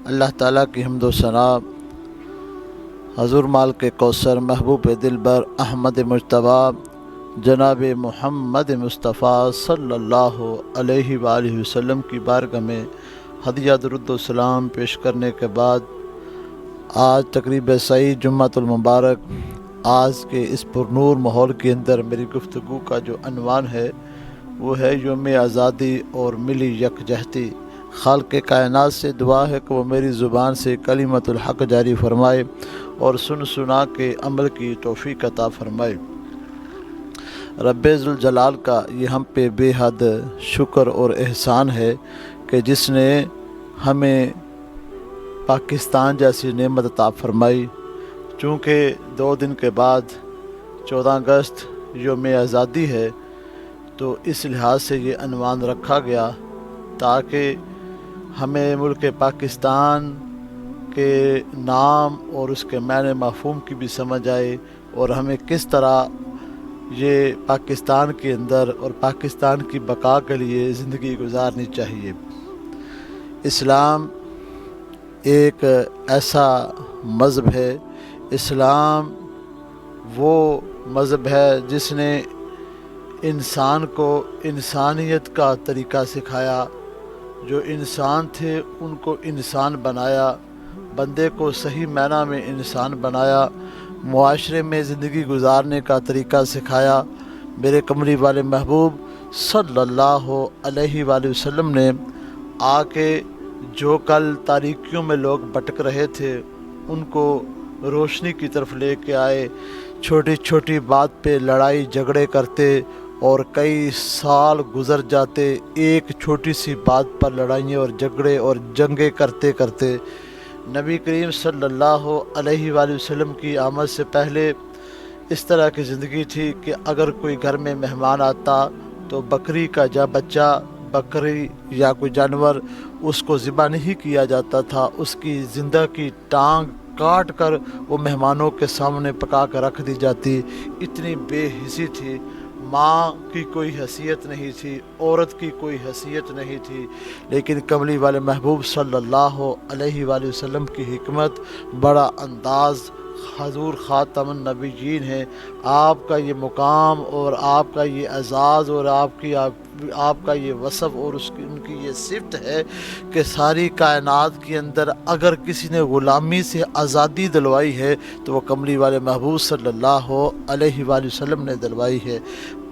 اللہ تعالیٰ کی حمد و ثنا حضور مال کے کوثر محبوب دلبر احمد مجتبیٰ جناب محمد مصطفیٰ صلی اللہ علیہ وآلہ وسلم کی بارگاہ میں ہدیہ درود و سلام پیش کرنے کے بعد آج تقریب سعید جمعۃ المبارک آج کے اس پرنور ماحول کے اندر میری گفتگو کا جو عنوان ہے وہ ہے یوم آزادی اور ملی یکجہتی۔ خالق کائنات سے دعا ہے کہ وہ میری زبان سے کلمت الحق جاری فرمائے اور سنا کے عمل کی توفیق عطا فرمائے۔ رب ذوالجلال کا یہ ہم پہ بے حد شکر اور احسان ہے کہ جس نے ہمیں پاکستان جیسی نعمت عطا فرمائی۔ چونکہ 2 دن کے بعد 14 اگست یوم آزادی ہے تو اس لحاظ سے یہ عنوان رکھا گیا تاکہ ہمیں ملک پاکستان کے نام اور اس کے معنی مفہوم کی بھی سمجھ آئے اور ہمیں کس طرح یہ پاکستان کے اندر اور پاکستان کی بقا کے لیے زندگی گزارنی چاہیے۔ اسلام ایک ایسا مذہب ہے، اسلام وہ مذہب ہے جس نے انسان کو انسانیت کا طریقہ سکھایا۔ جو انسان تھے ان کو انسان بنایا، بندے کو صحیح معنی میں انسان بنایا، معاشرے میں زندگی گزارنے کا طریقہ سکھایا۔ میرے کملی والے محبوب صلی اللہ علیہ وآلہ وسلم نے آ کے جو کل تاریکیوں میں لوگ بھٹک رہے تھے ان کو روشنی کی طرف لے کے آئے۔ چھوٹی چھوٹی بات پہ لڑائی جھگڑے کرتے اور کئی سال گزر جاتے ایک چھوٹی سی بات پر لڑائیاں اور جھگڑے اور جنگیں کرتے کرتے۔ نبی کریم صلی اللہ علیہ وآلہ وسلم کی آمد سے پہلے اس طرح کی زندگی تھی کہ اگر کوئی گھر میں مہمان آتا تو بکری کا بچہ، بکری یا کوئی جانور اس کو ذبح نہیں کیا جاتا تھا، اس کی زندہ کی ٹانگ کاٹ کر وہ مہمانوں کے سامنے پکا کر رکھ دی جاتی۔ اتنی بے حسی تھی، ماں کی کوئی حیثیت نہیں تھی، عورت کی کوئی حیثیت نہیں تھی، لیکن کملی والے محبوب صلی اللہ علیہ وآلہ وسلم کی حکمت، بڑا انداز، حضور خاتم النبیین ہے۔ آپ کا یہ مقام اور آپ کا یہ اعزاز اور آپ کا یہ وصف اور ان کی یہ صفت ہے کہ ساری کائنات کے اندر اگر کسی نے غلامی سے آزادی دلوائی ہے تو وہ کملی والے محبوب صلی اللہ علیہ وآلہ وسلم نے دلوائی ہے۔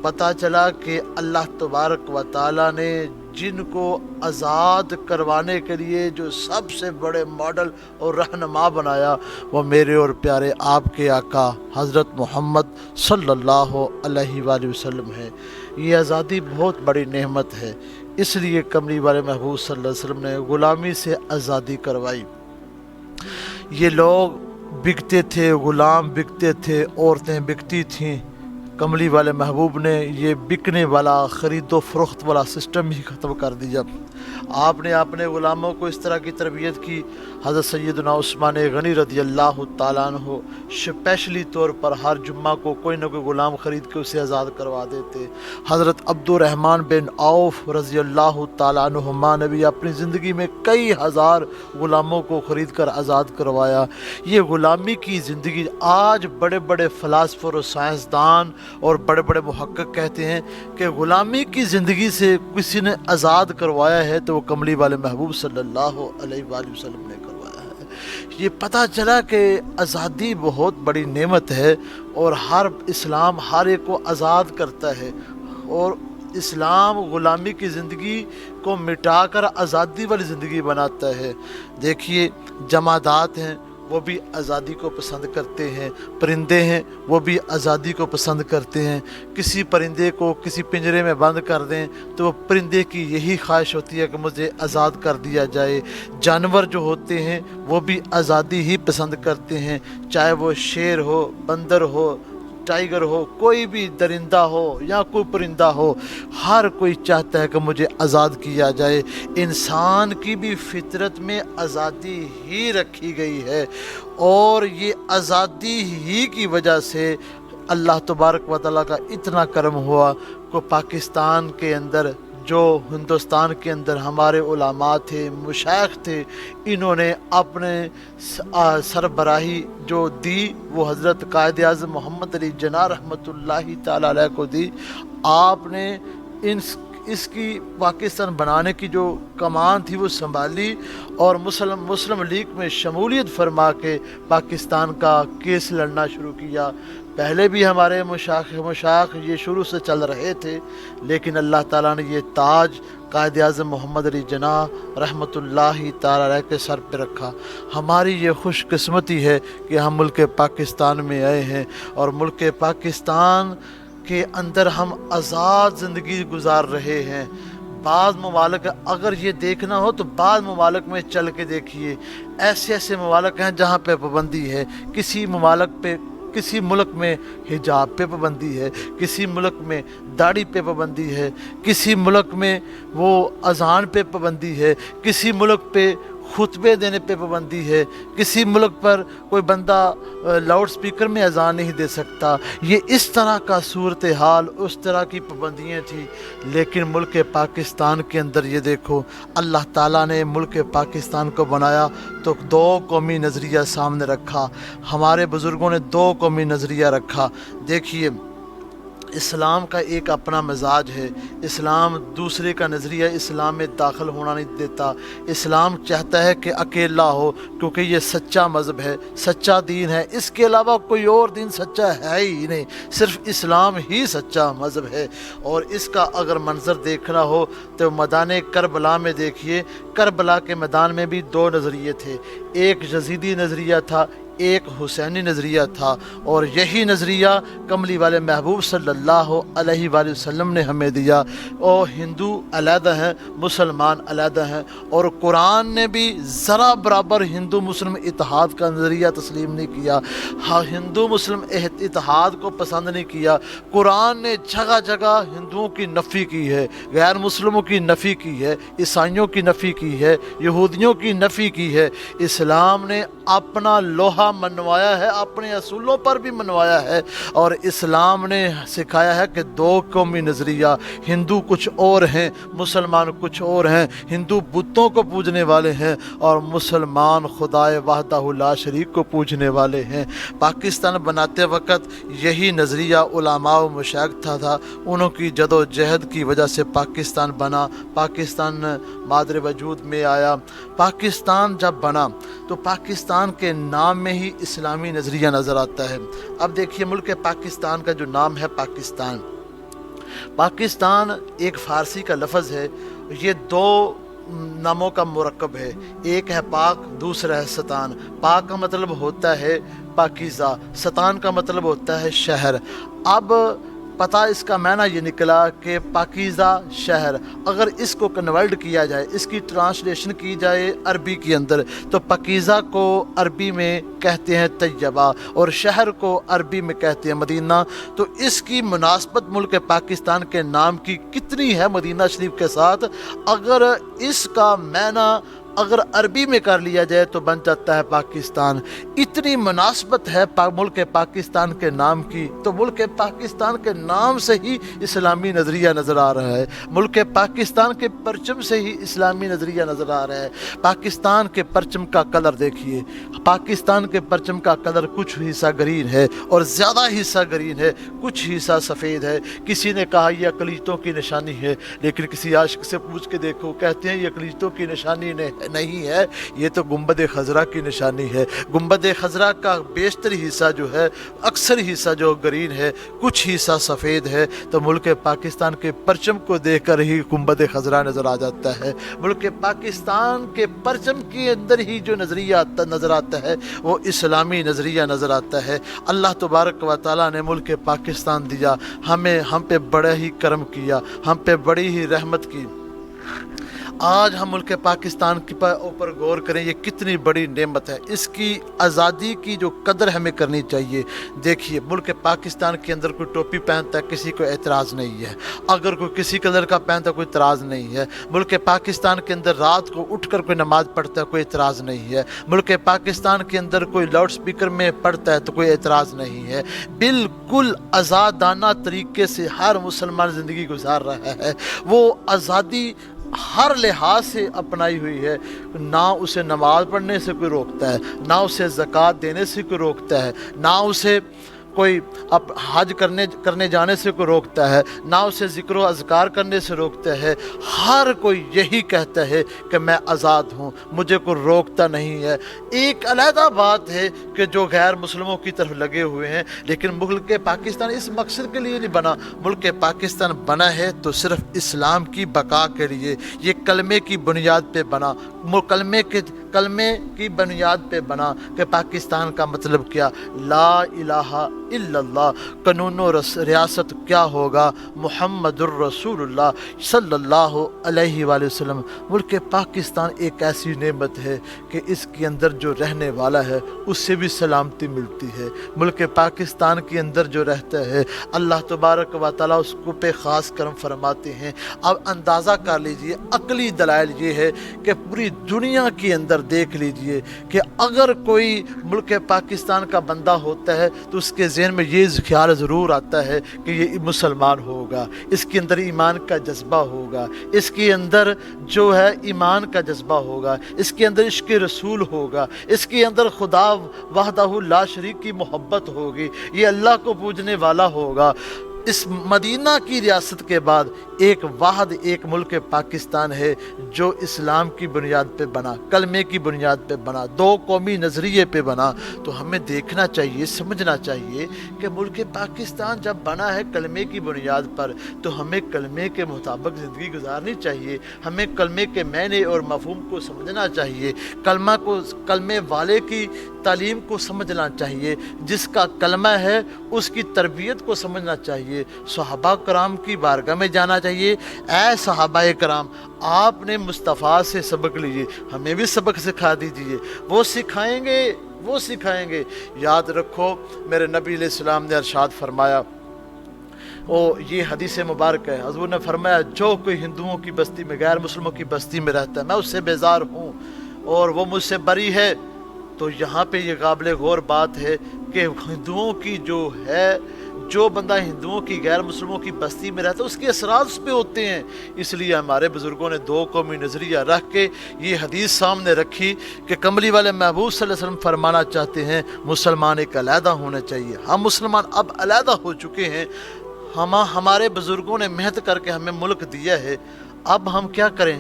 پتہ چلا کہ اللہ تبارک و تعالیٰ نے جن کو آزاد کروانے کے لیے جو سب سے بڑے ماڈل اور رہنما بنایا وہ میرے اور پیارے آپ کے آقا حضرت محمد صلی اللہ علیہ وآلہ وسلم ہے۔ یہ آزادی بہت بڑی نعمت ہے، اس لیے کملی والے محبوب صلی اللہ علیہ وسلم نے غلامی سے آزادی کروائی۔ یہ لوگ بکتے تھے، غلام بکتے تھے، عورتیں بکتی تھیں۔ کملی والے محبوب نے یہ بکنے والا خرید و فروخت والا سسٹم ہی ختم کر دیا۔ آپ نے اپنے غلاموں کو اس طرح کی تربیت کی۔ حضرت سیدنا عثمان غنی رضی اللہ تعالیٰ عنہ اسپیشلی طور پر ہر جمعہ کو کوئی نہ کوئی غلام خرید کے اسے آزاد کروا دیتے۔ حضرت عبد الرحمن بن عوف رضی اللہ تعالیٰ عنہما نے بھی اپنی زندگی میں کئی ہزار غلاموں کو خرید کر آزاد کروایا۔ یہ غلامی کی زندگی آج بڑے بڑے فلاسفر و سائنسدان اور بڑے بڑے محقق کہتے ہیں کہ غلامی کی زندگی سے کسی نے آزاد کروایا ہے تو وہ کملی والے محبوب صلی اللہ علیہ وآلہ وسلم نے کروایا ہے۔ یہ پتہ چلا کہ آزادی بہت بڑی نعمت ہے اور اسلام ہر ایک کو آزاد کرتا ہے، اور اسلام غلامی کی زندگی کو مٹا کر آزادی والی زندگی بناتا ہے۔ دیکھیے جمادات ہیں وہ بھی آزادی کو پسند کرتے ہیں، پرندے ہیں وہ بھی آزادی کو پسند کرتے ہیں۔ کسی پرندے کو کسی پنجرے میں بند کر دیں تو وہ پرندے کی یہی خواہش ہوتی ہے کہ مجھے آزاد کر دیا جائے۔ جانور جو ہوتے ہیں وہ بھی آزادی ہی پسند کرتے ہیں، چاہے وہ شیر ہو، بندر ہو، ٹائیگر ہو، کوئی بھی درندہ ہو یا کوئی پرندہ ہو، ہر کوئی چاہتا ہے کہ مجھے آزاد کیا جائے۔ انسان کی بھی فطرت میں آزادی ہی رکھی گئی ہے، اور یہ آزادی ہی کی وجہ سے اللہ تبارک و تعالیٰ کا اتنا کرم ہوا کہ پاکستان کے اندر جو ہندوستان کے اندر ہمارے علماء تھے، مشائخ تھے، انہوں نے اپنے سربراہی جو دی وہ حضرت قائد اعظم محمد علی جناح رحمۃ اللہ تعالی علیہ کو دی۔ آپ نے اس کی پاکستان بنانے کی جو کمان تھی وہ سنبھالی اور مسلم لیگ میں شمولیت فرما کے پاکستان کا کیس لڑنا شروع کیا۔ پہلے بھی ہمارے مشائخ یہ شروع سے چل رہے تھے، لیکن اللہ تعالیٰ نے یہ تاج قائد اعظم محمد علی جناح رحمۃ اللہ تعالی علیہ کے سر پہ رکھا۔ ہماری یہ خوش قسمتی ہے کہ ہم ملک پاکستان میں آئے ہیں اور ملک پاکستان کے اندر ہم آزاد زندگی گزار رہے ہیں۔ بعض ممالک اگر یہ دیکھنا ہو تو بعض ممالک میں چل کے دیکھیے، ایسے ممالک ہیں جہاں پہ پابندی ہے، کسی ملک میں حجاب پہ پابندی ہے، کسی ملک میں داڑھی پہ پابندی ہے، کسی ملک میں وہ اذان پہ پابندی ہے، کسی ملک پہ خطبے دینے پہ پابندی ہے، کسی ملک پر کوئی بندہ لاؤڈ سپیکر میں اذان نہیں دے سکتا۔ یہ اس طرح کا صورتحال، اس طرح کی پابندیاں تھیں، لیکن ملک پاکستان کے اندر یہ دیکھو اللہ تعالیٰ نے ملک پاکستان کو بنایا تو دو قومی نظریہ سامنے رکھا۔ ہمارے بزرگوں نے دو قومی نظریہ رکھا۔ دیکھیے اسلام کا ایک اپنا مزاج ہے، اسلام دوسرے کا نظریہ اسلام میں داخل ہونا نہیں دیتا۔ اسلام چاہتا ہے کہ اکیلا ہو، کیونکہ یہ سچا مذہب ہے، سچا دین ہے، اس کے علاوہ کوئی اور دین سچا ہے ہی نہیں، صرف اسلام ہی سچا مذہب ہے۔ اور اس کا اگر منظر دیکھنا ہو تو میدان کربلا میں دیکھیے، کربلا کے میدان میں بھی دو نظریے تھے، ایک یزیدی نظریہ تھا، ایک حسینی نظریہ تھا، اور یہی نظریہ کملی والے محبوب صلی اللہ علیہ وآلہ وسلم نے ہمیں دیا۔ اور ہندو علیحدہ ہیں، مسلمان علیحدہ ہیں، اور قرآن نے بھی ذرا برابر ہندو مسلم اتحاد کا نظریہ تسلیم نہیں کیا، ہندو مسلم اتحاد کو پسند نہیں کیا۔ قرآن نے جگہ جگہ ہندوؤں کی نفی کی ہے، غیر مسلموں کی نفی کی ہے، عیسائیوں کی نفی کی ہے، یہودیوں کی نفی کی ہے۔ اسلام نے اپنا لوہا منوایا ہے، اپنے اصولوں پر بھی منوایا ہے، اور اسلام نے سکھایا ہے کہ دو قومی نظریہ، ہندو کچھ اور ہیں، مسلمان کچھ اور ہیں۔ ہندو بتوں کو پوجنے والے ہیں اور مسلمان خدائے وحدہ لا شریک کو پوجنے والے ہیں۔ پاکستان بناتے وقت یہی نظریہ علماء و مشائخ تھا، انہوں کی جد و جہد کی وجہ سے پاکستان بنا، پاکستان مادر وجود میں آیا۔ پاکستان جب بنا تو پاکستان کے نام میں ہی اسلامی نظریہ نظر آتا ہے۔ اب دیکھیے ملک پاکستان کا جو نام ہے پاکستان ایک فارسی کا لفظ ہے، یہ دو ناموں کا مرکب ہے، ایک ہے پاک، دوسرا ہے ستان۔ پاک کا مطلب ہوتا ہے پاکیزہ، ستان کا مطلب ہوتا ہے شہر۔ اب پتہ اس کا معنی یہ نکلا کہ پاکیزہ شہر، اگر اس کو کنورٹ کیا جائے، اس کی ٹرانسلیشن کی جائے عربی کے اندر، تو پاکیزہ کو عربی میں کہتے ہیں طیبہ اور شہر کو عربی میں کہتے ہیں مدینہ۔ تو اس کی مناسبت ملک پاکستان کے نام کی کتنی ہے مدینہ شریف کے ساتھ، اگر اس کا معنی اگر عربی میں کر لیا جائے تو بن جاتا ہے پاکستان۔ اتنی مناسبت ہے ملک پاکستان کے نام کی، تو ملک پاکستان کے نام سے ہی اسلامی نظریہ نظر آ رہا ہے، ملک پاکستان کے پرچم سے ہی اسلامی نظریہ نظر آ رہا ہے۔ پاکستان کے پرچم کا کلر دیکھیے، پاکستان کے پرچم کا کلر کچھ حصہ گرین ہے اور زیادہ حصہ گرین ہے، کچھ حصہ سفید ہے۔ کسی نے کہا یہ اقلیتوں کی نشانی ہے، لیکن کسی عاشق سے پوچھ کے دیکھو، کہتے ہیں یہ اقلیتوں کی نشانی نہیں ہے، یہ تو گنبد خضرا کی نشانی ہے۔ گنبد خضرا کا بیشتر حصہ جو ہے، اکثر حصہ جو گرین ہے، کچھ حصہ سفید ہے۔ تو ملک پاکستان کے پرچم کو دیکھ کر ہی گنبد خضرا نظر آ جاتا ہے۔ ملک پاکستان کے پرچم کے اندر ہی جو نظریہ نظر آتا ہے وہ اسلامی نظریہ نظر آتا ہے۔ اللہ تبارک و تعالیٰ نے ملک پاکستان دیا، ہم پہ بڑا ہی کرم کیا، ہم پہ بڑی ہی رحمت کی۔ آج ہم ملک پاکستان کے اوپر غور کریں، یہ کتنی بڑی نعمت ہے، اس کی آزادی کی جو قدر ہمیں کرنی چاہیے۔ دیکھیے ملک پاکستان کے اندر کوئی ٹوپی پہنتا ہے کسی کو اعتراض نہیں ہے، اگر کوئی کسی کلر کا پہنتا ہے کوئی اعتراض نہیں ہے۔ ملک پاکستان کے اندر رات کو اٹھ کر کوئی نماز پڑھتا ہے کوئی اعتراض نہیں ہے۔ ملک پاکستان کے اندر کوئی لاؤڈ سپیکر میں پڑھتا ہے تو کوئی اعتراض نہیں ہے۔ بالکل آزادانہ طریقے سے ہر مسلمان زندگی گزار رہا ہے، وہ آزادی ہر لحاظ سے اپنائی ہوئی ہے۔ نہ اسے نماز پڑھنے سے کوئی روکتا ہے، نہ اسے زکوٰۃ دینے سے کوئی روکتا ہے، نہ اسے کوئی حج کرنے جانے سے کوئی روکتا ہے، نہ اسے ذکر و اذکار کرنے سے روکتا ہے۔ ہر کوئی یہی کہتا ہے کہ میں آزاد ہوں، مجھے کوئی روکتا نہیں ہے۔ ایک علیحدہ بات ہے کہ جو غیر مسلموں کی طرف لگے ہوئے ہیں، لیکن ملک پاکستان اس مقصد کے لیے نہیں بنا۔ ملک پاکستان بنا ہے تو صرف اسلام کی بقا کے لیے، یہ کلمے کی بنیاد پہ بنا، کلمے کی بنیاد پہ بنا کہ پاکستان کا مطلب کیا، لا الہ الا اللہ، قانون و ریاست کیا ہوگا، محمد الرسول اللہ صلی اللہ علیہ وآلہ وسلم۔ ملک پاکستان ایک ایسی نعمت ہے کہ اس کے اندر جو رہنے والا ہے اس سے بھی سلامتی ملتی ہے۔ ملک پاکستان کے اندر جو رہتا ہے اللہ تبارک و تعالیٰ اس کو پہ خاص کرم فرماتے ہیں۔ اب اندازہ کر لیجئے، عقلی دلائل یہ ہے کہ پوری دنیا کے اندر دیکھ لیجئے کہ اگر کوئی ملک پاکستان کا بندہ ہوتا ہے تو اس کے ذہن میں یہ خیال ضرور آتا ہے کہ یہ مسلمان ہوگا، اس کے اندر ایمان کا جذبہ ہوگا، اس کے اندر جو ہے ایمان کا جذبہ ہوگا، اس کے اندر عشق رسول ہوگا، اس کے اندر خدا وحدہ لا شریک کی محبت ہوگی، یہ اللہ کو پوجنے والا ہوگا۔ اس مدینہ کی ریاست کے بعد ایک واحد ایک ملک پاکستان ہے جو اسلام کی بنیاد پہ بنا، کلمے کی بنیاد پہ بنا، دو قومی نظریے پہ بنا۔ تو ہمیں دیکھنا چاہیے، سمجھنا چاہیے کہ ملک پاکستان جب بنا ہے کلمے کی بنیاد پر تو ہمیں کلمے کے مطابق زندگی گزارنی چاہیے، ہمیں کلمے کے معنی اور مفہوم کو سمجھنا چاہیے، کلمے والے کی تعلیم کو سمجھنا چاہیے، جس کا کلمہ ہے اس کی تربیت کو سمجھنا چاہیے۔ صحابہ کرام کی بارگاہ میں جانا چاہیے، اے صحابہ کرام آپ نے مصطفیٰ سے سبق لیجیے، ہمیں بھی سبق سکھا دیجیے، وہ سکھائیں گے۔ یاد رکھو میرے نبی علیہ السلام نے ارشاد فرمایا، یہ حدیث مبارک ہے، حضور نے فرمایا جو کوئی ہندوؤں کی بستی میں، غیر مسلموں کی بستی میں رہتا ہے، میں اس سے بیزار ہوں اور وہ مجھ سے بری ہے۔ تو یہاں پہ یہ قابل غور بات ہے کہ ہندوؤں کی جو بندہ ہندوؤں کی غیر مسلموں کی بستی میں رہتا ہے اس کے اثرات اس پہ ہوتے ہیں۔ اس لیے ہمارے بزرگوں نے دو قومی نظریہ رکھ کے یہ حدیث سامنے رکھی کہ کملی والے محبوب صلی اللہ علیہ وسلم فرمانا چاہتے ہیں مسلمان ایک علیحدہ ہونا چاہیے۔ ہم مسلمان اب علیحدہ ہو چکے ہیں، ہمارے بزرگوں نے محنت کر کے ہمیں ملک دیا ہے، اب ہم کیا کریں؟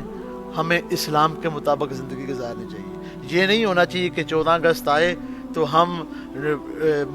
ہمیں اسلام کے مطابق زندگی گزارنی چاہیے۔ یہ نہیں ہونا چاہیے کہ 14 اگست آئے تو ہم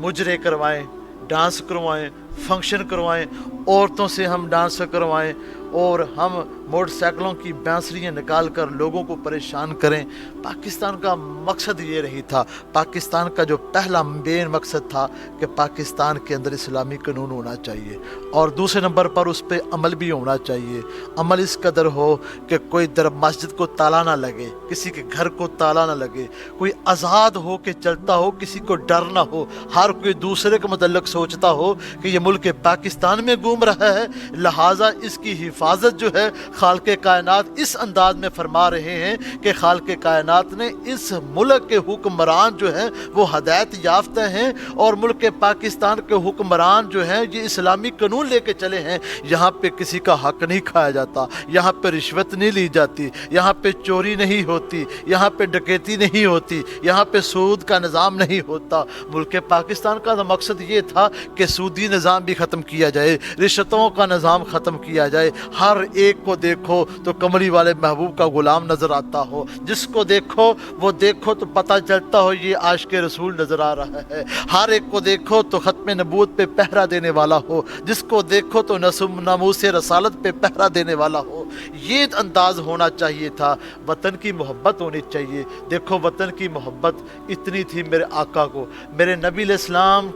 مجرے کروائیں، ڈانس کروائیں، فنکشن کروائیں، عورتوں سے ہم ڈانس کروائیں اور ہم موٹر سائیکلوں کی بانسریاں نکال کر لوگوں کو پریشان کریں۔ پاکستان کا مقصد یہ رہی تھا، پاکستان کا جو پہلا مین مقصد تھا کہ پاکستان کے اندر اسلامی قانون ہونا چاہیے اور دوسرے نمبر پر اس پہ عمل بھی ہونا چاہیے۔ عمل اس قدر ہو کہ کوئی مسجد کو تالا نہ لگے، کسی کے گھر کو تالا نہ لگے، کوئی آزاد ہو کے چلتا ہو، کسی کو ڈر نہ ہو، ہر کوئی دوسرے کے متعلق سوچتا ہو کہ یہ ملک پاکستان میں گھوم رہا ہے، لہٰذا اس کی حفاظت جو ہے خالق کائنات اس انداز میں فرما رہے ہیں کہ خالق کائنات نے اس ملک کے حکمران جو ہیں وہ ہدایت یافتہ ہیں اور ملک پاکستان کے حکمران جو ہیں یہ اسلامی قانون لے کے چلے ہیں۔ یہاں پہ کسی کا حق نہیں کھایا جاتا، یہاں پہ رشوت نہیں لی جاتی، یہاں پہ چوری نہیں ہوتی، یہاں پہ ڈکیتی نہیں ہوتی، یہاں پہ سود کا نظام نہیں ہوتا۔ ملک پاکستان کا مقصد یہ تھا کہ سودی نظام بھی ختم کیا جائے، رشوتوں کا نظام ختم کیا جائے، ہر ایک کو دیکھو تو کملی والے محبوب کا غلام نظر آتا ہو، جس کو دیکھو تو پتہ چلتا ہو یہ عاشق رسول نظر آ رہا ہے، ہر ایک کو دیکھو تو ختم نبوت پہ پہرا دینے والا ہو، جس کو دیکھو تو ناموس رسالت پہ پہرا دینے والا ہو۔ یہ انداز ہونا چاہیے تھا، وطن کی محبت ہونی چاہیے۔ دیکھو وطن کی محبت اتنی تھی میرے آقا کو، میرے نبی علیہ السلام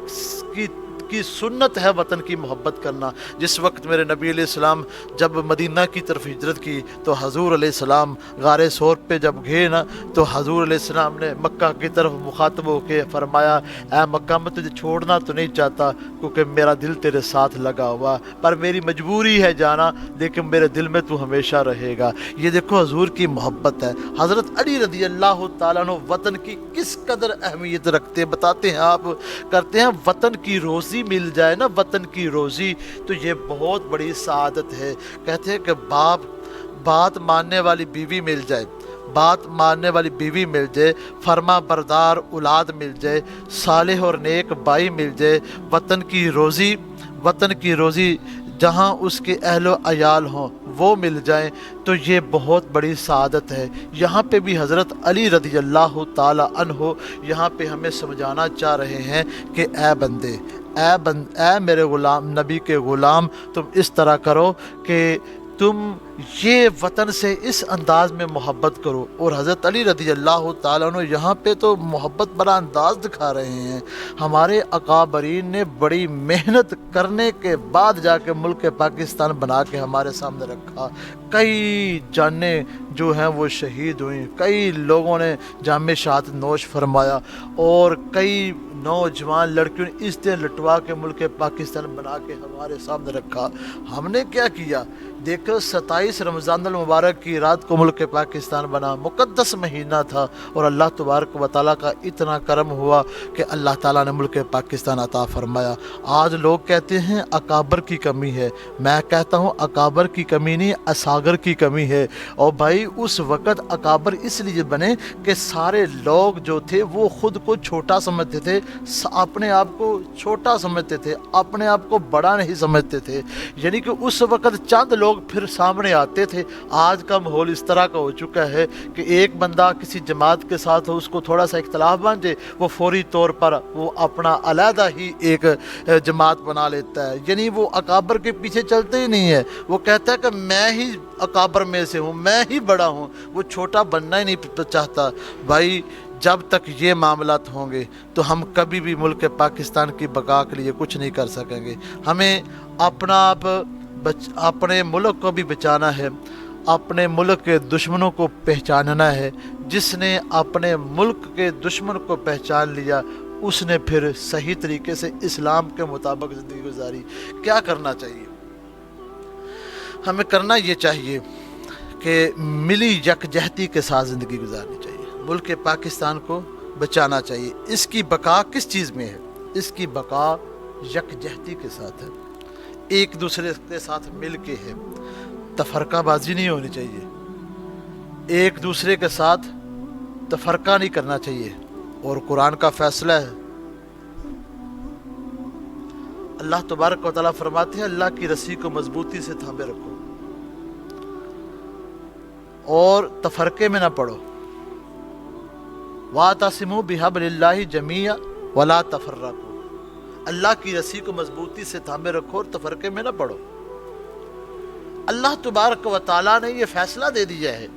کی سنت ہے وطن کی محبت کرنا۔ جس وقت میرے نبی علیہ السلام جب مدینہ کی طرف ہجرت کی تو حضور علیہ السلام غار ثور پہ جب گئے نا تو حضور علیہ السلام نے مکہ کی طرف مخاطب ہو کے فرمایا اے مکہ میں تجھے چھوڑنا تو نہیں چاہتا کیونکہ میرا دل تیرے ساتھ لگا ہوا، پر میری مجبوری ہے جانا، لیکن میرے دل میں تو ہمیشہ رہے گا۔ یہ دیکھو حضور کی محبت ہے۔ حضرت علی رضی اللہ تعالیٰ عنہ وطن کی کس قدر اہمیت رکھتے ہیں، بتاتے ہیں آپ کرتے ہیں وطن کی روزی مل جائے نا، وطن کی روزی تو یہ بہت بڑی سعادت ہے۔ کہتے ہیں کہ بات ماننے والی بیوی مل جائے، بات ماننے والی بیوی مل جائے، فرما بردار اولاد مل جائے، صالح اور نیک بھائی مل جائے، وطن کی روزی جہاں اس کے اہل و عیال ہوں وہ مل جائیں تو یہ بہت بڑی سعادت ہے۔ یہاں پہ بھی حضرت علی رضی اللہ تعالی عنہ یہاں پہ ہمیں سمجھانا چاہ رہے ہیں کہ اے بندے، اے میرے غلام، نبی کے غلام، تم اس طرح کرو کہ تم یہ وطن سے اس انداز میں محبت کرو۔ اور حضرت علی رضی اللہ تعالیٰ عنہ یہاں پہ تو محبت بڑا انداز دکھا رہے ہیں۔ ہمارے اکابرین نے بڑی محنت کرنے کے بعد جا کے ملک پاکستان بنا کے ہمارے سامنے رکھا۔ کئی جانیں جو ہیں وہ شہید ہوئیں، کئی لوگوں نے جام شہادت نوش فرمایا، اور کئی نوجوان لڑکیوں نے اس طرح لٹوا کے ملک پاکستان بنا کے ہمارے سامنے رکھا۔ ہم نے کیا کیا؟ دیکھو 27 رمضان المبارک کی رات کو ملک پاکستان بنا، مقدس مہینہ تھا، اور اللہ تبارک و تعالیٰ کا اتنا کرم ہوا کہ اللہ تعالیٰ نے ملک پاکستان عطا فرمایا۔ آج لوگ کہتے ہیں اکابر کی کمی ہے، میں کہتا ہوں اکابر کی کمی نہیں، اساگر کی کمی ہے۔ اور بھائی اس وقت اکابر اس لیے بنے کہ سارے لوگ جو تھے وہ خود کو چھوٹا سمجھتے تھے، اپنے آپ کو چھوٹا سمجھتے تھے، اپنے آپ کو بڑا نہیں سمجھتے تھے، یعنی کہ اس وقت چند لوگ پھر سامنے آتے تھے۔ آج کا ماحول اس طرح کا ہو چکا ہے کہ ایک بندہ کسی جماعت کے ساتھ ہو، اس کو تھوڑا سا اختلاف بن جائے، وہ فوری طور پر وہ اپنا علیحدہ ہی ایک جماعت بنا لیتا ہے، یعنی وہ اکابر کے پیچھے چلتے ہی نہیں ہے۔ وہ کہتا ہے کہ میں ہی اکابر میں سے ہوں، میں ہی بڑا ہوں، وہ چھوٹا بننا ہی نہیں چاہتا۔ بھائی جب تک یہ معاملات ہوں گے تو ہم کبھی بھی ملک پاکستان کی بقا کے لیے کچھ نہیں کر سکیں گے۔ ہمیں اپنے ملک کو بھی بچانا ہے، اپنے ملک کے دشمنوں کو پہچاننا ہے۔ جس نے اپنے ملک کے دشمن کو پہچان لیا اس نے پھر صحیح طریقے سے اسلام کے مطابق زندگی گزاری۔ کیا کرنا چاہیے؟ ہمیں کرنا یہ چاہیے کہ ملی یکجہتی کے ساتھ زندگی گزارنی چاہیے، ملک پاکستان کو بچانا چاہیے۔ اس کی بقا کس چیز میں ہے؟ اس کی بقا یکجہتی کے ساتھ ہے، ایک دوسرے کے ساتھ مل کے ہے، تفرقہ بازی نہیں ہونی چاہیے، ایک دوسرے کے ساتھ تفرقہ نہیں کرنا چاہیے۔ اور قرآن کا فیصلہ ہے، اللہ تبارک و تعالیٰ فرماتے ہیں اللہ کی رسی کو مضبوطی سے تھامے رکھو اور تفرقے میں نہ پڑو۔ وَاعْتَصِمُوا بِحَبْلِ اللَّهِ جَمِيعًا وَلَا تَفَرَّقُوا، اللہ کی رسی کو مضبوطی سے تھامے رکھو اور تفرقے میں نہ پڑو۔ اللہ تبارک و تعالیٰ نے یہ فیصلہ دے دیا ہے،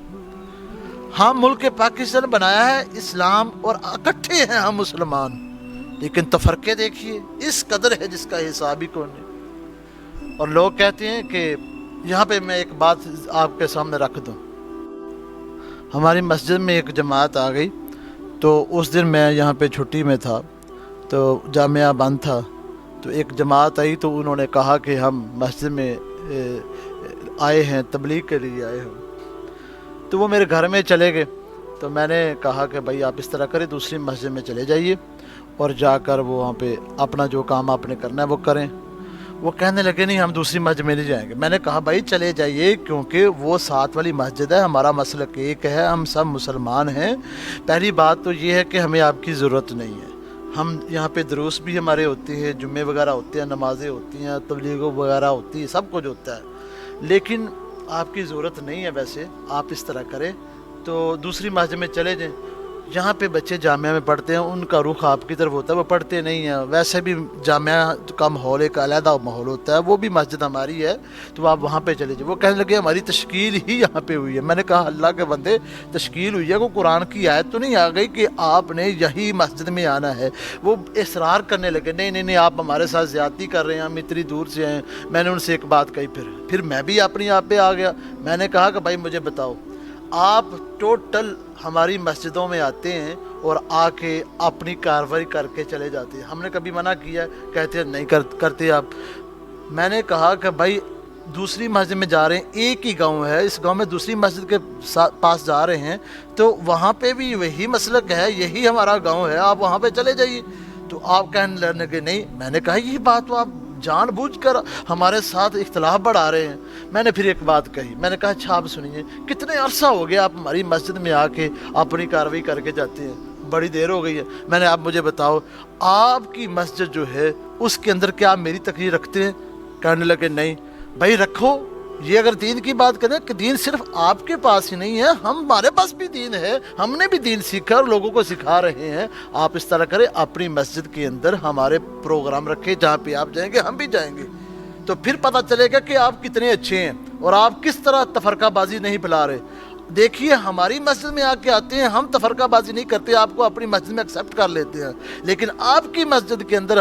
ہم ملک پاکستان بنایا ہے اسلام اور اکٹھے ہیں ہم مسلمان، لیکن تفرقے دیکھیے اس قدر ہے جس کا حساب ہی کون نہیں۔ اور لوگ کہتے ہیں کہ یہاں پہ میں ایک بات آپ کے سامنے رکھ دوں، ہماری مسجد میں ایک جماعت آ گئی، تو اس دن میں یہاں پہ چھٹی میں تھا تو جامعہ بند تھا، تو ایک جماعت آئی تو انہوں نے کہا کہ ہم مسجد میں آئے ہیں، تبلیغ کے لیے آئے ہیں۔ تو وہ میرے گھر میں چلے گئے، تو میں نے کہا کہ بھائی آپ اس طرح کریں، دوسری مسجد میں چلے جائیے اور جا کر وہ وہاں پہ اپنا جو کام آپ نے کرنا ہے وہ کریں۔ وہ کہنے لگے نہیں ہم دوسری مسجد میں نہیں جائیں گے۔ میں نے کہا بھائی چلے جائیے، کیونکہ وہ ساتھ والی مسجد ہے، ہمارا مسلک ایک ہے، ہم سب مسلمان ہیں۔ پہلی بات تو یہ ہے کہ ہمیں آپ کی ضرورت نہیں ہے، ہم یہاں پہ دروس بھی ہمارے ہوتے ہیں، جمعے وغیرہ ہوتے ہیں، نمازیں ہوتی ہیں، تبلیغ وغیرہ ہوتی ہے، سب کچھ ہوتا ہے، لیکن آپ کی ضرورت نہیں ہے۔ ویسے آپ اس طرح کریں تو دوسری مسجد میں چلے جائیں۔ یہاں پہ بچے جامعہ میں پڑھتے ہیں، ان کا رخ آپ کی طرف ہوتا ہے، وہ پڑھتے نہیں ہیں، ویسے بھی جامعہ کا ماحول ایک علیحدہ ماحول ہوتا ہے، وہ بھی مسجد ہماری ہے تو آپ وہاں پہ چلے جائیں۔ وہ کہنے لگے ہماری تشکیل ہی یہاں پہ ہوئی ہے۔ میں نے کہا اللہ کے بندے، تشکیل ہوئی ہے، کوئی قرآن کی آیت تو نہیں آ گئی کہ آپ نے یہی مسجد میں آنا ہے؟ وہ اصرار کرنے لگے، نہیں نہیں نہیں، آپ ہمارے ساتھ زیادتی کر رہے ہیں، ہم اتنی دور سے ہیں۔ میں نے ان سے ایک بات کہی، پھر میں بھی اپنی آپ پہ آ گیا۔ میں نے کہا کہ بھائی مجھے بتاؤ، آپ ٹوٹل ہماری مسجدوں میں آتے ہیں اور آ کے اپنی کارروائی کر کے چلے جاتے ہیں، ہم نے کبھی منع کیا؟ کہتے ہیں نہیں کرتے آپ۔ میں نے کہا کہ بھائی دوسری مسجد میں جا رہے ہیں، ایک ہی گاؤں ہے، اس گاؤں میں دوسری مسجد کے پاس جا رہے ہیں تو وہاں پہ بھی وہی مسلک ہے، یہی ہمارا گاؤں ہے، آپ وہاں پہ چلے جائیے۔ تو آپ کہنے لگے نہیں۔ میں نے کہا یہ بات تو آپ جان بوجھ کر ہمارے ساتھ اختلاف بڑھا رہے ہیں۔ میں نے پھر ایک بات کہی، میں نے کہا اچھا آپ سنیے، کتنے عرصہ ہو گیا آپ ہماری مسجد میں آ کے اپنی کارروائی کر کے جاتے ہیں؟ بڑی دیر ہو گئی ہے۔ میں نے، آپ مجھے بتاؤ آپ کی مسجد جو ہے اس کے اندر کیا آپ میری تقریر رکھتے ہیں؟ کہنے لگے نہیں۔ بھائی رکھو، یہ اگر دین کی بات کریں کہ دین صرف آپ کے پاس ہی نہیں ہے، ہمارے پاس بھی دین ہے، ہم نے بھی دین سیکھا اور لوگوں کو سکھا رہے ہیں۔ آپ اس طرح کریں، اپنی مسجد کے اندر ہمارے پروگرام رکھے، جہاں پہ آپ جائیں گے ہم بھی جائیں گے، تو پھر پتہ چلے گا کہ آپ کتنے اچھے ہیں اور آپ کس طرح تفرقہ بازی نہیں پھیلا رہے۔ دیکھیے ہماری مسجد میں آ کے آتے ہیں، ہم تفرقہ بازی نہیں کرتے، آپ کو اپنی مسجد میں ایکسیپٹ کر لیتے ہیں، لیکن آپ کی مسجد کے اندر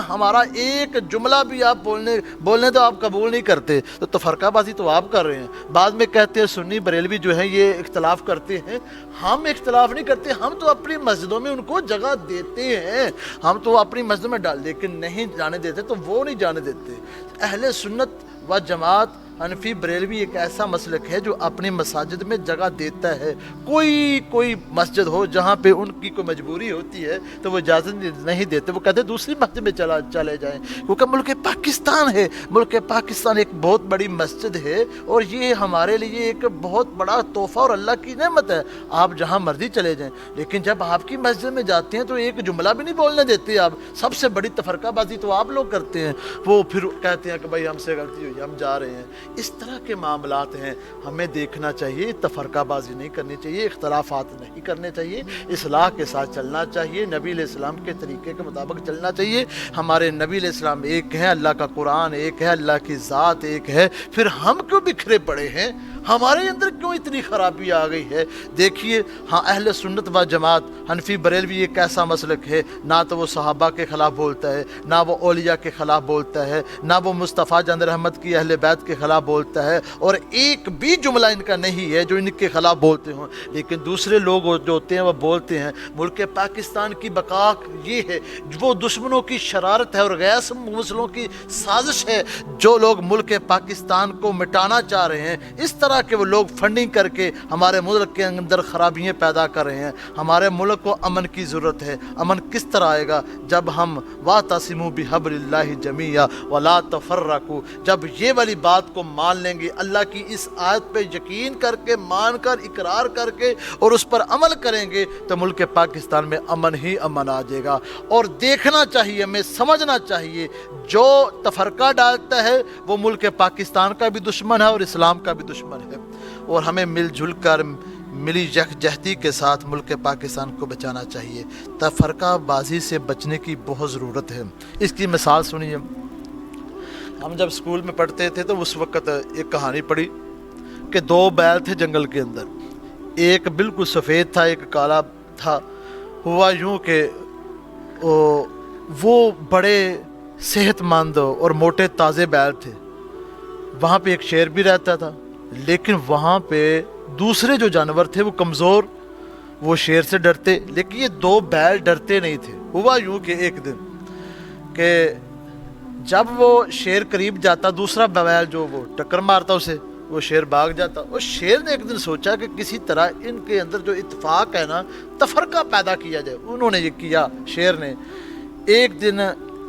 ہمارا ایک جملہ بھی آپ بولنے تو آپ قبول نہیں کرتے، تو تفرقہ بازی تو آپ کر رہے ہیں۔ بعد میں کہتے ہیں سنی بریلوی جو ہے یہ اختلاف کرتے ہیں، ہم اختلاف نہیں کرتے، ہم تو اپنی مسجدوں میں ان کو جگہ دیتے ہیں، ہم تو اپنی مسجد میں ڈال، لیکن نہیں جانے دیتے تو وہ نہیں جانے دیتے۔ اہل سنت و جماعت حنفی بریلوی ایک ایسا مسلک ہے جو اپنی مساجد میں جگہ دیتا ہے۔ کوئی مسجد ہو جہاں پہ ان کی کوئی مجبوری ہوتی ہے تو وہ اجازت نہیں دیتے، وہ کہتے دوسری مسجد میں چلے جائیں، کیونکہ ملک پاکستان ہے، ملک پاکستان ایک بہت بڑی مسجد ہے اور یہ ہمارے لیے ایک بہت بڑا تحفہ اور اللہ کی نعمت ہے، آپ جہاں مرضی چلے جائیں۔ لیکن جب آپ کی مسجد میں جاتے ہیں تو ایک جملہ بھی نہیں بولنے دیتے آپ، سب سے بڑی تفرقہ بازی تو آپ لوگ کرتے ہیں۔ وہ پھر کہتے ہیں کہ بھائی ہم سے غلطی ہوئی، ہم جا رہے ہیں۔ اس طرح کے معاملات ہیں، ہمیں دیکھنا چاہیے، تفرقہ بازی نہیں کرنی چاہیے، اختلافات نہیں کرنے چاہیے، اصلاح کے ساتھ چلنا چاہیے، نبی علیہ السلام کے طریقے کے مطابق چلنا چاہیے۔ ہمارے نبی علیہ السلام ایک ہے، اللہ کا قرآن ایک ہے، اللہ کی ذات ایک ہے، پھر ہم کیوں بکھرے پڑے ہیں؟ ہمارے اندر کیوں اتنی خرابی آ گئی ہے؟ دیکھیے ہاں، اہل سنت و جماعت حنفی بریلوی ایک ایسا مسلک ہے، نہ تو وہ صحابہ کے خلاف بولتا ہے، نہ وہ اولیاء کے خلاف بولتا ہے، نہ وہ مصطفیٰ جان رحمت کی اہل بیت کے خلاف بولتا ہے، اور ایک بھی جملہ ان کا نہیں ہے جو ان کے خلاف بولتے ہوں۔ لیکن دوسرے لوگ جو ہوتے ہیں وہ بولتے ہیں ملک پاکستان کی بقا یہ ہے، وہ دشمنوں کی شرارت ہے اور غیر مسلموں کی سازش ہے، جو لوگ ملک پاکستان کو مٹانا چاہ رہے ہیں، اس طرح کہ وہ لوگ فنڈنگ کر کے ہمارے ملک کے اندر خرابیاں پیدا کر رہے ہیں۔ ہمارے ملک کو امن کی ضرورت ہے۔ امن کس طرح آئے گا؟ جب ہم وَاعْتَصِمُوا بِحَبْلِ اللَّهِ جَمِيعًا وَلَا تَفَرَّقُوا، جب یہ والی بات کو مان لیں گے، اللہ کی اس آیت پہ یقین کر کے، مان کر، اقرار کر کے اور اس پر عمل کریں گے تو ملک پاکستان میں امن ہی امن آ جائے گا۔ اور دیکھنا چاہیے، ہمیں سمجھنا چاہیے، جو تفرقہ ڈالتا ہے وہ ملک پاکستان کا بھی دشمن ہے اور اسلام کا بھی دشمن ہے، اور ہمیں مل جل کر ملی یکجہتی کے ساتھ ملک پاکستان کو بچانا چاہیے۔ تفرقہ بازی سے بچنے کی بہت ضرورت ہے۔ اس کی مثال سنیے، ہم جب اسکول میں پڑھتے تھے تو اس وقت ایک کہانی پڑھی کہ دو بیل تھے جنگل کے اندر، ایک بالکل سفید تھا، ایک کالا تھا۔ ہوا یوں کہ وہ بڑے صحت مند اور موٹے تازے بیل تھے، وہاں پہ ایک شیر بھی رہتا تھا، لیکن وہاں پہ دوسرے جو جانور تھے وہ کمزور، وہ شیر سے ڈرتے، لیکن یہ دو بیل ڈرتے نہیں تھے۔ ہوا یوں کہ ایک دن کہ جب وہ شیر قریب جاتا، دوسرا بیل جو وہ ٹکر مارتا اسے، وہ شیر بھاگ جاتا۔ اور شیر نے ایک دن سوچا کہ کسی طرح ان کے اندر جو اتفاق ہے نا، تفرقہ پیدا کیا جائے۔ انہوں نے یہ کیا، شیر نے ایک دن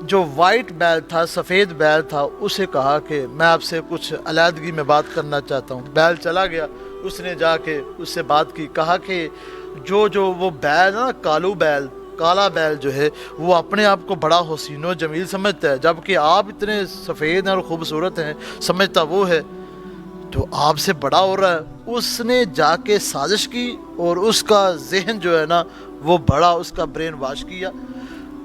جو وائٹ بیل تھا، سفید بیل تھا، اسے کہا کہ میں آپ سے کچھ علیحدگی میں بات کرنا چاہتا ہوں۔ بیل چلا گیا، اس نے جا کے اس سے بات کی، کہا کہ جو وہ بیل نا، کالا بیل جو ہے وہ اپنے آپ کو بڑا حسین و جمیل سمجھتا ہے، جبکہ آپ اتنے سفید ہیں اور خوبصورت ہیں، سمجھتا وہ ہے۔ تو آپ سے بڑا ہو رہا ہے، اس نے جا کے سازش کی اور اس کا ذہن جو ہے نا وہ بڑا، اس کا برین واش کیا۔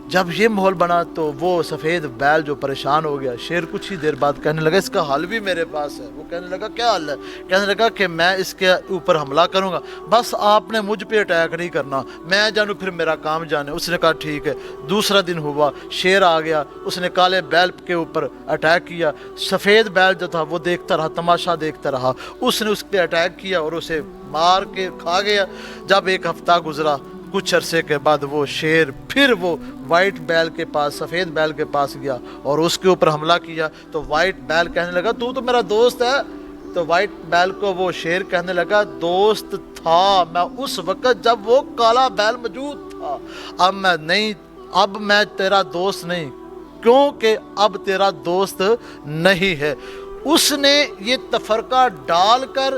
جب یہ ماحول بنا تو وہ سفید بیل جو پریشان ہو گیا، شیر کچھ ہی دیر بعد کہنے لگا اس کا حل بھی میرے پاس ہے۔ وہ کہنے لگا کیا حل ہے؟ کہنے لگا کہ میں اس کے اوپر حملہ کروں گا، بس آپ نے مجھ پہ اٹیک نہیں کرنا، میں جانوں پھر میرا کام جانے۔ اس نے کہا ٹھیک ہے۔ دوسرا دن ہوا، شیر آ گیا، اس نے کالے بیل کے اوپر اٹیک کیا۔ سفید بیل جو تھا وہ دیکھتا رہا، تماشا دیکھتا رہا، اس نے اس پہ اٹیک کیا اور اسے مار کے کھا گیا۔ جب ایک ہفتہ گزرا، کچھ عرصے کے بعد وہ شیر پھر وہ وائٹ بیل کے پاس، سفید بیل کے پاس گیا اور اس کے اوپر حملہ کیا۔ تو وائٹ بیل کہنے لگا تو میرا دوست ہے۔ تو وائٹ بیل کو وہ شیر کہنے لگا دوست تھا میں اس وقت جب وہ کالا بیل موجود تھا، اب میں تیرا دوست نہیں، کیونکہ اب تیرا دوست نہیں ہے۔ اس نے یہ تفرقہ ڈال کر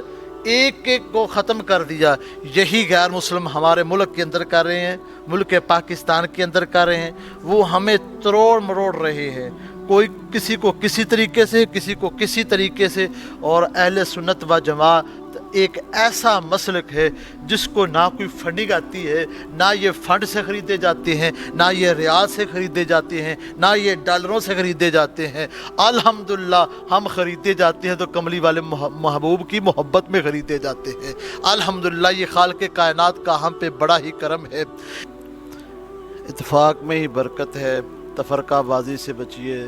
ایک ایک کو ختم کر دیا۔ یہی غیر مسلم ہمارے ملک کے اندر کر رہے ہیں، ملک پاکستان کے اندر کر رہے ہیں۔ وہ ہمیں تروڑ مروڑ رہے ہیں، کوئی کسی کو کسی طریقے سے، کسی کو کسی طریقے سے۔ اور اہل سنت و جماعت ایک ایسا مسلک ہے جس کو نہ کوئی فنڈنگ آتی ہے، نہ یہ فنڈ سے خریدے جاتے ہیں، نہ یہ ریال سے خریدے جاتے ہیں، نہ یہ ڈالروں سے خریدے جاتے ہیں۔ الحمدللہ ہم خریدے جاتے ہیں تو کملی والے محبوب کی محبت میں خریدے جاتے ہیں۔ الحمدللہ یہ خالق کائنات کا ہم پہ بڑا ہی کرم ہے۔ اتفاق میں ہی برکت ہے، تفرقہ بازی سے بچیے،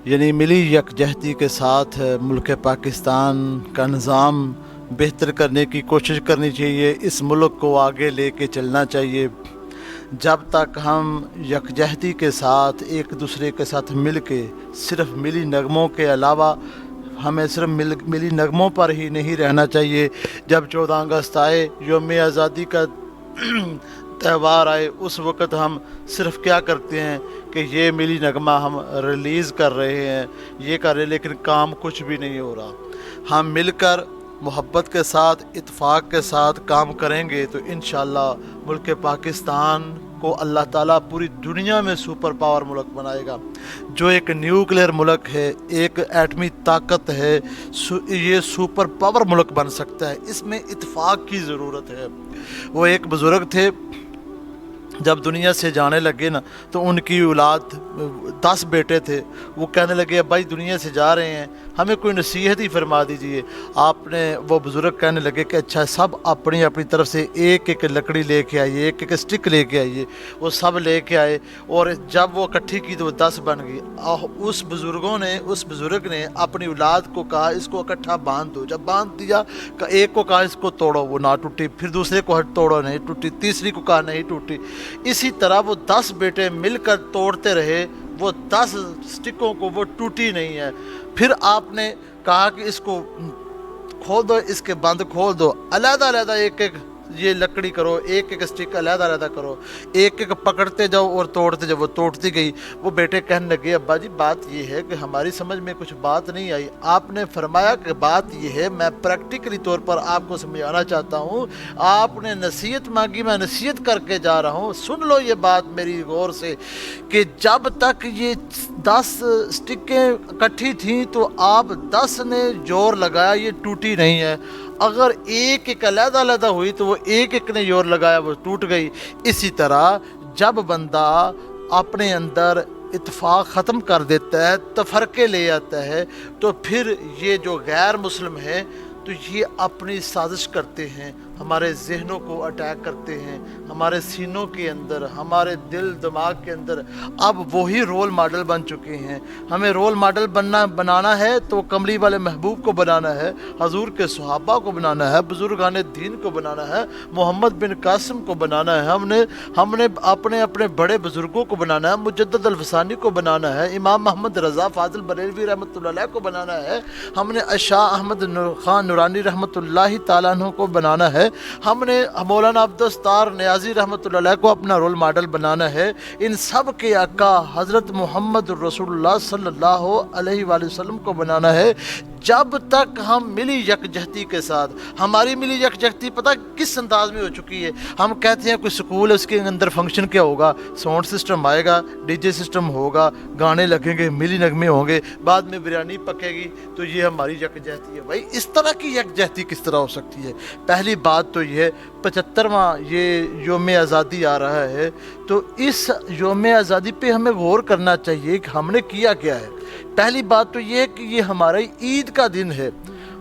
یعنی ملی یکجہتی کے ساتھ ملک پاکستان کا نظام بہتر کرنے کی کوشش کرنی چاہیے، اس ملک کو آگے لے کے چلنا چاہیے۔ جب تک ہم یکجہتی کے ساتھ ایک دوسرے کے ساتھ مل کے، صرف ملی نغموں کے علاوہ ہمیں صرف ملی نغموں پر ہی نہیں رہنا چاہیے۔ جب 14 اگست آئے، یوم آزادی کا تہوار آئے، اس وقت ہم صرف کیا کرتے ہیں کہ یہ ملی نغمہ ہم ریلیز کر رہے ہیں، یہ کر رہے ہیں، لیکن کام کچھ بھی نہیں ہو رہا۔ ہم مل کر محبت کے ساتھ، اتفاق کے ساتھ کام کریں گے تو انشاءاللہ ملک پاکستان کو اللہ تعالیٰ پوری دنیا میں سپر پاور ملک بنائے گا۔ جو ایک نیوکلیئر ملک ہے، ایک ایٹمی طاقت ہے، یہ سپر پاور ملک بن سکتا ہے۔ اس میں اتفاق کی ضرورت ہے۔ وہ ایک بزرگ تھے، جب دنیا سے جانے لگے نا تو ان کی اولاد 10 بیٹے تھے۔ وہ کہنے لگے اب بھائی دنیا سے جا رہے ہیں، ہمیں کوئی نصیحت ہی فرما دیجئے۔ وہ بزرگ کہنے لگے کہ اچھا سب اپنی اپنی طرف سے ایک ایک لکڑی لے کے آئیے، ایک ایک سٹک لے کے آئیے۔ وہ سب لے کے آئے اور جب وہ اکٹھی کی تو وہ 10 بن گئی۔ اس بزرگ نے اپنی اولاد کو کہا اس کو اکٹھا باندھ دو۔ جب باندھ دیا، ایک کو کہا اس کو توڑو، وہ نہ ٹوٹی، پھر دوسرے کو توڑو، نہیں ٹوٹی، تیسری کو کہا نہیں ٹوٹی۔ اسی طرح وہ 10 بیٹے مل کر توڑتے رہے، وہ 10 سٹکوں کو وہ ٹوٹی نہیں ہے۔ پھر آپ نے کہا کہ اس کو کھول دو، اس کے بند کھول دو، علیحدہ علیحدہ ایک ایک یہ لکڑی کرو، ایک ایک سٹک علیحدہ علیحدہ کرو، ایک ایک پکڑتے جاؤ اور توڑتے جاؤ۔ وہ توڑتی گئی۔ وہ بیٹے کہنے لگے ابا جی بات یہ ہے کہ ہماری سمجھ میں کچھ بات نہیں آئی۔ آپ نے فرمایا کہ بات یہ ہے، میں پریکٹیکلی طور پر آپ کو سمجھانا چاہتا ہوں۔ آپ نے نصیحت مانگی، میں نصیحت کر کے جا رہا ہوں۔ سن لو یہ بات میری غور سے کہ جب تک یہ 10 سٹکیں اکٹھی تھیں تو آپ 10 نے زور لگایا، یہ ٹوٹی نہیں ہے۔ اگر ایک ایک علیحدہ علیحدہ ہوئی تو وہ ایک ایک نے زور لگایا، وہ ٹوٹ گئی۔ اسی طرح جب بندہ اپنے اندر اتفاق ختم کر دیتا ہے، تفرقے لے آتا ہے، تو پھر یہ جو غیر مسلم ہیں تو یہ اپنی سازش کرتے ہیں، ہمارے ذہنوں کو اٹیک کرتے ہیں، ہمارے سینوں کے اندر، ہمارے دل دماغ کے اندر۔ اب وہی رول ماڈل بن چکے ہیں۔ ہمیں رول ماڈل بنانا ہے تو کملی والے محبوب کو بنانا ہے، حضور کے صحابہ کو بنانا ہے، بزرگان دین کو بنانا ہے، محمد بن قاسم کو بنانا ہے، ہم نے اپنے بڑے بزرگوں کو بنانا ہے، مجدد الفسانی کو بنانا ہے، امام محمد رضا فاضل بریلوی رحمۃ اللہ علیہ کو بنانا ہے، ہم نے شاہ احمد خان نورانی رحمۃ اللہ تعالیٰ عنہ کو بنانا ہے، ہم نے مولانا عبدالستار نیازی رحمۃ اللہ علیہ کو اپنا رول ماڈل بنانا ہے۔ ان سب کے آقا حضرت محمد رسول اللہ صلی اللہ علیہ وآلہ وسلم کو بنانا ہے۔ جب تک ہم ملی یکجہتی کے ساتھ، ہماری ملی یکجہتی پتہ کس انداز میں ہو چکی ہے، ہم کہتے ہیں کوئی سکول ہے، اس کے اندر فنکشن کیا ہوگا، ساؤنڈ سسٹم آئے گا، ڈی جے سسٹم ہوگا، گانے لگیں گے، ملی نغمے ہوں گے، بعد میں بریانی پکے گی، تو یہ ہماری یکجہتی ہے۔ بھائی اس طرح کی یکجہتی کس طرح ہو سکتی ہے؟ پہلی بات تو یہ ہے 75واں یہ یوم آزادی آ رہا ہے، تو اس یوم آزادی پہ ہمیں غور کرنا چاہیے کہ ہم نے کیا کیا ہے۔ پہلی بات تو یہ ہے کہ یہ ہمارے عید کا دن ہے۔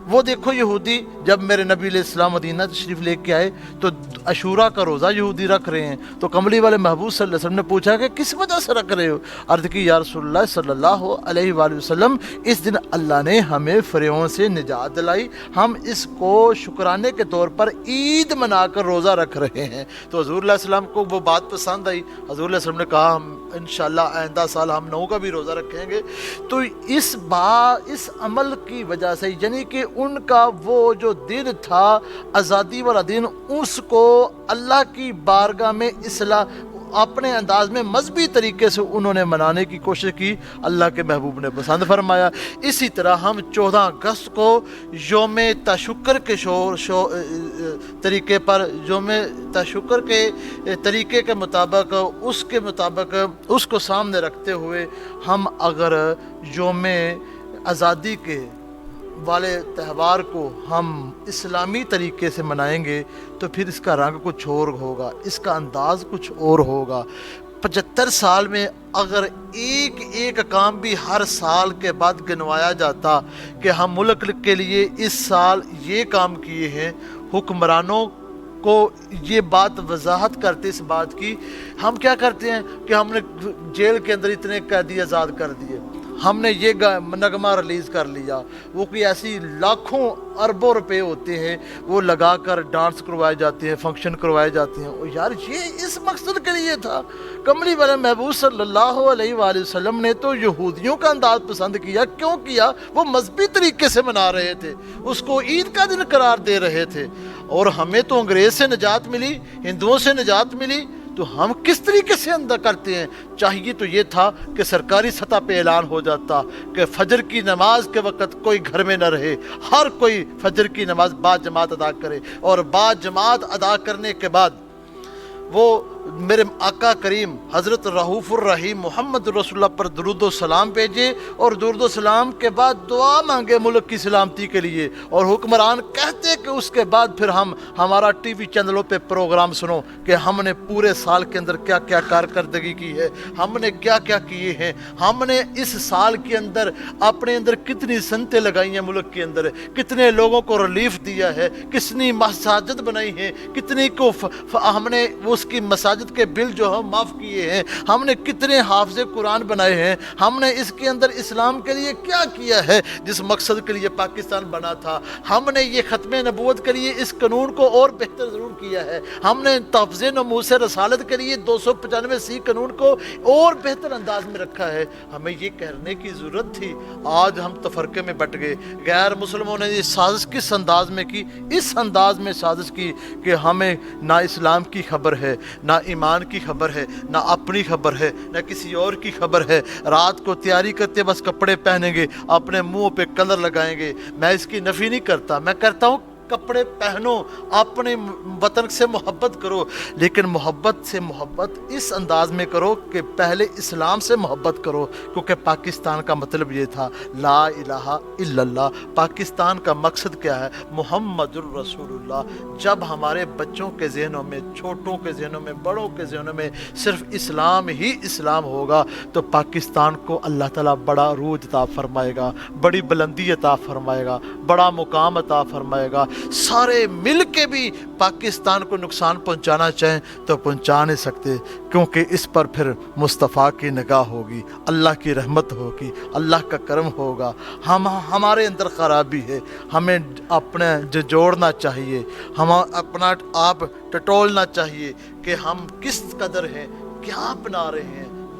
وہ دیکھو یہودی جب میرے نبی علیہ السلام مدینہ تشریف لے کے آئے تو عاشوراء کا روزہ یہودی رکھ رہے ہیں، تو کملی والے محبوب صلی اللہ علیہ وسلم نے پوچھا کہ کس وجہ سے رکھ رہے ہو؟ عرض کی یا رسول اللہ صلی اللہ علیہ وآلہ وسلم، اس دن اللہ نے ہمیں فرعون سے نجات دلائی، ہم اس کو شکرانے کے طور پر عید منا کر روزہ رکھ رہے ہیں۔ تو حضور علیہ السلام کو وہ بات پسند آئی، حضور علیہ السلام نے کہا ہم انشاءاللہ آئندہ سال ہم 9 کا بھی روزہ رکھیں گے۔ تو اس عمل کی وجہ سے، یعنی کہ ان کا وہ جو دن تھا آزادی والا دن، اس کو اللہ کی بارگاہ میں اصلاح اپنے انداز میں مذہبی طریقے سے انہوں نے منانے کی کوشش کی، اللہ کے محبوب نے پسند فرمایا۔ اسی طرح ہم 14 اگست کو یوم تشکر کے طریقے پر، یوم تشکر کے طریقے کے مطابق، اس کو سامنے رکھتے ہوئے ہم اگر یوم آزادی کے والے تہوار کو ہم اسلامی طریقے سے منائیں گے تو پھر اس کا رنگ کچھ اور ہوگا، اس کا انداز کچھ اور ہوگا۔ 75 سال میں اگر ایک کام بھی ہر سال کے بعد گنوایا جاتا کہ ہم ملک کے لیے اس سال یہ کام کیے ہیں، حکمرانوں کو یہ بات وضاحت کرتے اس بات کی، ہم کیا کرتے ہیں کہ ہم نے جیل کے اندر اتنے قیدی آزاد کر دیے، ہم نے یہ نغمہ ریلیز کر لیا، وہ کوئی ایسی لاکھوں اربوں روپے ہوتے ہیں وہ لگا کر ڈانس کروائے جاتے ہیں، فنکشن کروائے جاتے ہیں۔ اور یار یہ اس مقصد کے لیے تھا۔ کملی والے محبوب صلی اللہ علیہ وآلہ وسلم نے تو یہودیوں کا انداز پسند کیا۔ کیوں کیا؟ وہ مذہبی طریقے سے منا رہے تھے، اس کو عید کا دن قرار دے رہے تھے۔ اور ہمیں تو انگریز سے نجات ملی، ہندوؤں سے نجات ملی، تو ہم کس طریقے سے اندر کرتے ہیں؟ چاہیے تو یہ تھا کہ سرکاری سطح پہ اعلان ہو جاتا کہ فجر کی نماز کے وقت کوئی گھر میں نہ رہے، ہر کوئی فجر کی نماز با جماعت ادا کرے، اور با جماعت ادا کرنے کے بعد وہ میرے آقا کریم حضرت رؤوف الرحیم محمد رسول اللہ پر درود و سلام بھیجے، اور درود و سلام کے بعد دعا مانگے ملک کی سلامتی کے لیے، اور حکمران کہتے کہ اس کے بعد پھر ہمارا ٹی وی چینلوں پہ پروگرام سنو کہ ہم نے پورے سال کے اندر کیا کیا کارکردگی کی ہے، ہم نے کیا کیا کیے ہیں، ہم نے اس سال کے اندر اپنے اندر کتنی سنتیں لگائی ہیں، ملک کے اندر کتنے لوگوں کو ریلیف دیا ہے، کتنی مساجد بنائی ہیں، کتنی کو ہم نے اس کی مساجد کے بل جو ہم معاف کیے ہیں، ہم نے کتنے حافظ قرآن بنائے ہیں، ہم نے اس کے اندر اسلام کے لیے کیا کیا ہے جس مقصد کے لیے پاکستان بنا تھا، ہم نے یہ ختم نبوت کے لیے اس قانون کو اور بہتر ضرور کیا ہے، ہم نے تحفظ ناموس رسالت کے لیے 295 قانون کو اور بہتر انداز میں رکھا ہے۔ ہمیں یہ کہنے کی ضرورت تھی، آج ہم تفرقے میں بٹ گئے۔ غیر مسلموں نے یہ سازش کس انداز میں کی؟ اس انداز میں سازش کی کہ ہمیں نہ اسلام کی خبر ہے، نہ ایمان کی خبر ہے، نہ اپنی خبر ہے، نہ کسی اور کی خبر ہے۔ رات کو تیاری کرتے بس کپڑے پہنیں گے، اپنے منہ پہ کلر لگائیں گے۔ میں اس کی نفی نہیں کرتا، میں کرتا ہوں کپڑے پہنو، اپنے وطن سے محبت کرو، لیکن محبت سے محبت اس انداز میں کرو کہ پہلے اسلام سے محبت کرو، کیونکہ پاکستان کا مطلب یہ تھا لا الہ الا اللہ۔ پاکستان کا مقصد کیا ہے؟ محمد الرسول اللہ۔ جب ہمارے بچوں کے ذہنوں میں، چھوٹوں کے ذہنوں میں، بڑوں کے ذہنوں میں صرف اسلام ہی اسلام ہوگا تو پاکستان کو اللہ تعالیٰ بڑا عروج عطا فرمائے گا، بڑی بلندی عطا فرمائے گا، بڑا مقام عطا فرمائے گا۔ سارے مل کے بھی پاکستان کو نقصان پہنچانا چاہیں تو پہنچا نہیں سکتے، کیونکہ اس پر پھر مصطفیٰ کی نگاہ ہوگی، اللہ کی رحمت ہوگی، اللہ کا کرم ہوگا۔ ہمارے اندر خرابی ہے، ہمیں اپنے جوڑنا چاہیے، ہم اپنا آپ ٹٹولنا چاہیے کہ ہم کس قدر ہیں، کیا بنا رہے ہیں،